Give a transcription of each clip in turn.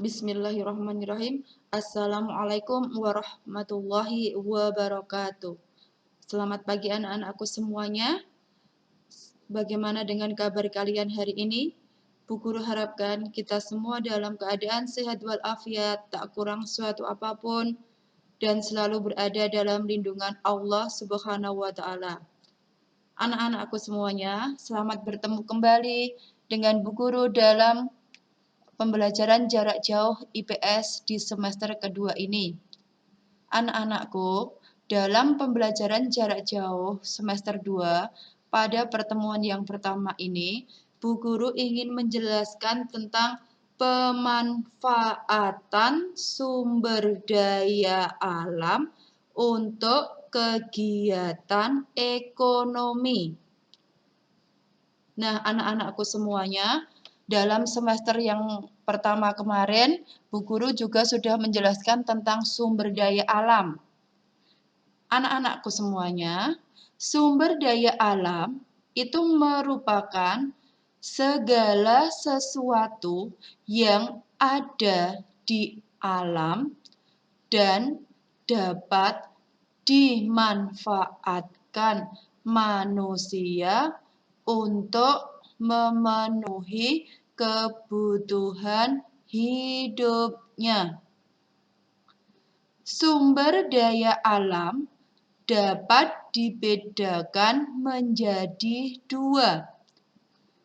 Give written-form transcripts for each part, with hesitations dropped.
Bismillahirrahmanirrahim. Assalamualaikum warahmatullahi wabarakatuh. Selamat pagi anak-anakku semuanya. Bagaimana dengan kabar kalian hari ini? Bu Guru harapkan kita semua dalam keadaan sehat walafiat, tak kurang suatu apapun, dan selalu berada dalam lindungan Allah Subhanahu wa Ta'ala. Anak-anakku semuanya, selamat bertemu kembali dengan Bu Guru dalam pembelajaran jarak jauh IPS di semester kedua ini. Anak-anakku, dalam pembelajaran jarak jauh semester 2, pada pertemuan yang pertama ini, Bu Guru ingin menjelaskan tentang pemanfaatan sumber daya alam untuk kegiatan ekonomi. Nah, anak-anakku semuanya, dalam semester yang pertama kemarin, Bu Guru juga sudah menjelaskan tentang sumber daya alam. Anak-anakku semuanya, sumber daya alam itu merupakan segala sesuatu yang ada di alam dan dapat dimanfaatkan manusia untuk memenuhi kebutuhan hidupnya. Sumber daya alam dapat dibedakan menjadi dua.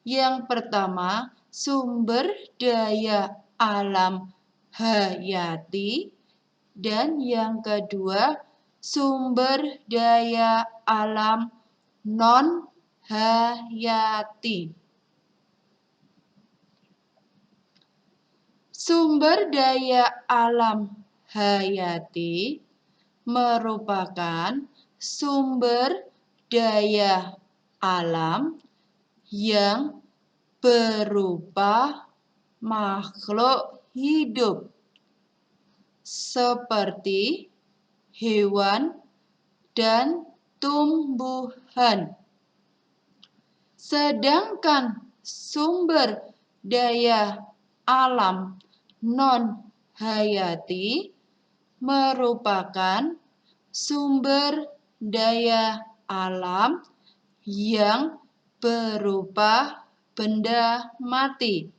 Yang pertama, sumber daya alam hayati, dan yang kedua, sumber daya alam non-hayati. Sumber daya alam hayati merupakan sumber daya alam yang berupa makhluk hidup seperti hewan dan tumbuhan. Sedangkan sumber daya alam non-hayati merupakan sumber daya alam yang berupa benda mati,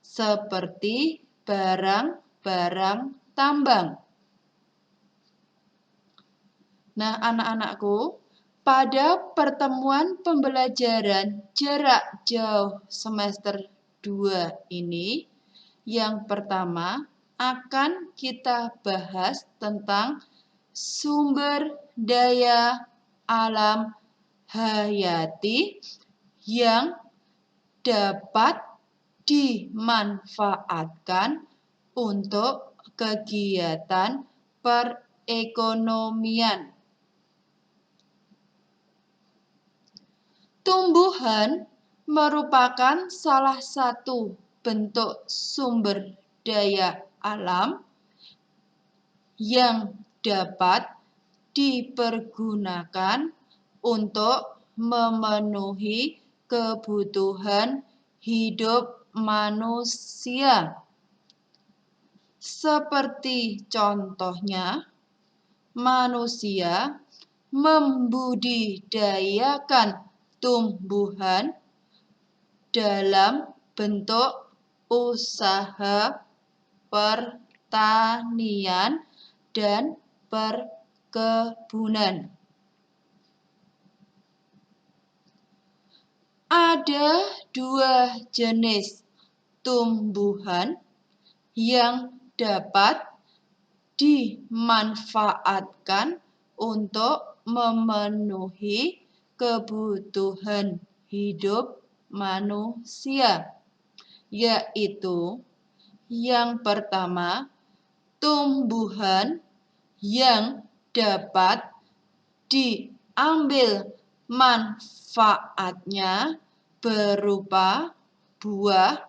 seperti barang-barang tambang. Nah, anak-anakku, pada pertemuan pembelajaran jarak jauh semester 2 ini, yang pertama akan kita bahas tentang sumber daya alam hayati yang dapat dimanfaatkan untuk kegiatan perekonomian. Tumbuhan merupakan salah satu bentuk sumber daya alam yang dapat dipergunakan untuk memenuhi kebutuhan hidup manusia. Seperti contohnya, manusia membudidayakan tumbuhan dalam bentuk usaha pertanian dan perkebunan. Ada dua jenis tumbuhan yang dapat dimanfaatkan untuk memenuhi kebutuhan hidup manusia, yaitu yang pertama, tumbuhan yang dapat diambil manfaatnya berupa buah,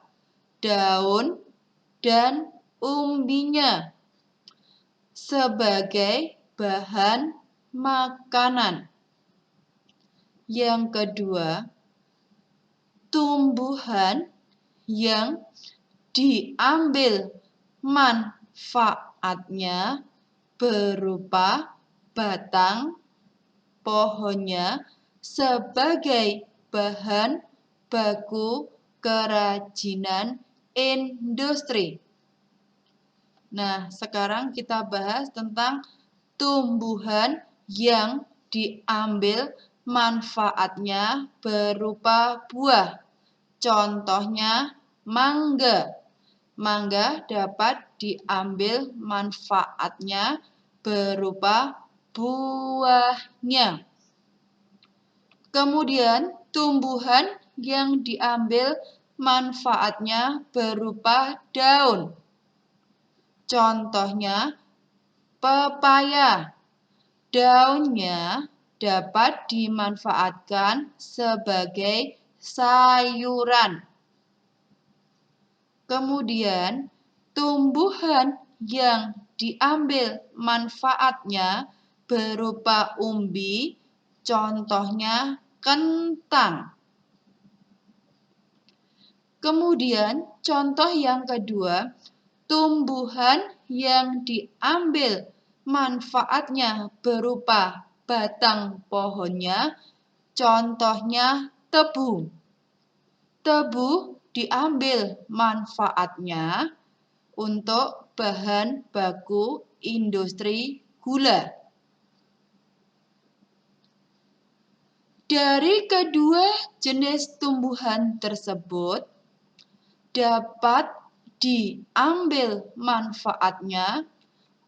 daun, dan umbinya sebagai bahan makanan. Yang kedua, tumbuhan yang diambil manfaatnya berupa batang pohonnya sebagai bahan baku kerajinan industri. Nah, sekarang kita bahas tentang tumbuhan yang diambil manfaatnya berupa buah. Contohnya mangga. Mangga dapat diambil manfaatnya berupa buahnya. Kemudian tumbuhan yang diambil manfaatnya berupa daun. Contohnya pepaya. Daunnya dapat dimanfaatkan sebagai sayuran. Kemudian tumbuhan yang diambil manfaatnya berupa umbi, contohnya kentang. Kemudian contoh yang kedua, tumbuhan yang diambil manfaatnya berupa batang pohonnya, contohnya tebu. Tebu diambil manfaatnya untuk bahan baku industri gula. Dari kedua jenis tumbuhan tersebut dapat diambil manfaatnya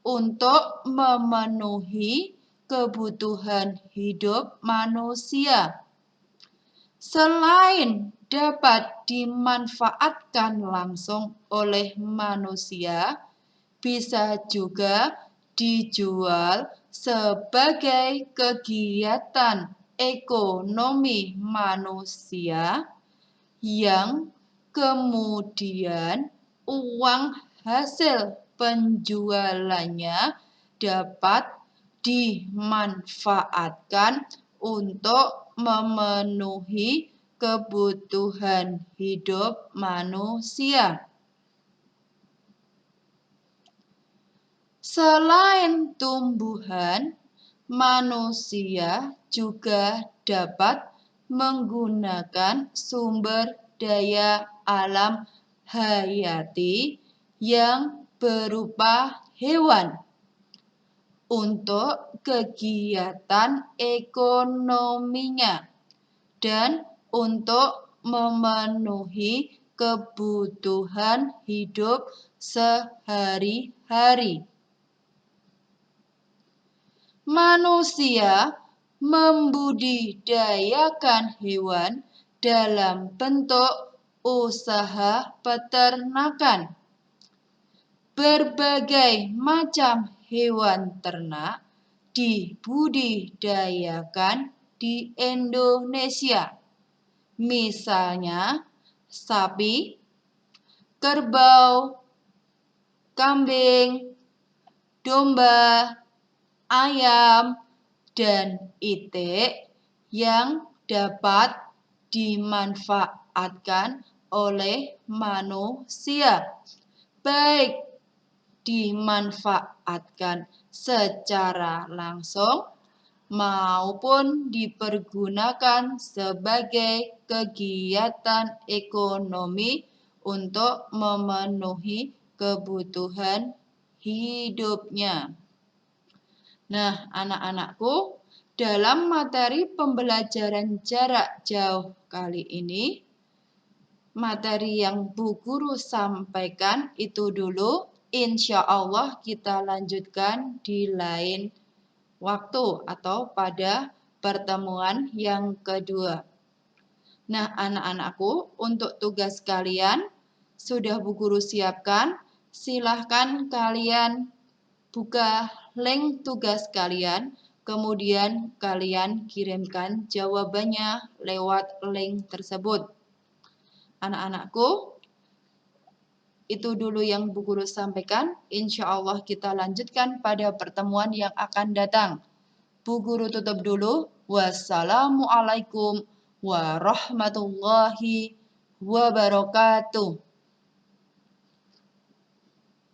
untuk memenuhi kebutuhan hidup manusia. Selain dapat dimanfaatkan langsung oleh manusia, bisa juga dijual sebagai kegiatan ekonomi manusia yang kemudian uang hasil penjualannya dapat dimanfaatkan untuk memenuhi kebutuhan hidup manusia. Selain tumbuhan, manusia juga dapat menggunakan sumber daya alam hayati yang berupa hewan untuk kegiatan ekonominya dan untuk memenuhi kebutuhan hidup sehari-hari. Manusia membudidayakan hewan dalam bentuk usaha peternakan. Berbagai macam hewan ternak dibudidayakan di Indonesia. Misalnya sapi, kerbau, kambing, domba, ayam, dan itik yang dapat dimanfaatkan oleh manusia, baik dimanfaatkan secara langsung maupun dipergunakan sebagai kegiatan ekonomi untuk memenuhi kebutuhan hidupnya. Nah, anak-anakku, dalam materi pembelajaran jarak jauh kali ini, materi yang Bu Guru sampaikan itu dulu. Insya Allah kita lanjutkan di lain waktu atau pada pertemuan yang kedua. Nah, anak-anakku, untuk tugas kalian sudah Bu Guru siapkan. Silahkan kalian buka link tugas kalian, kemudian kalian kirimkan jawabannya lewat link tersebut. Anak-anakku, itu dulu yang Bu Guru sampaikan. Insya Allah kita lanjutkan pada pertemuan yang akan datang. Bu Guru tutup dulu. Wassalamualaikum warahmatullahi wabarakatuh.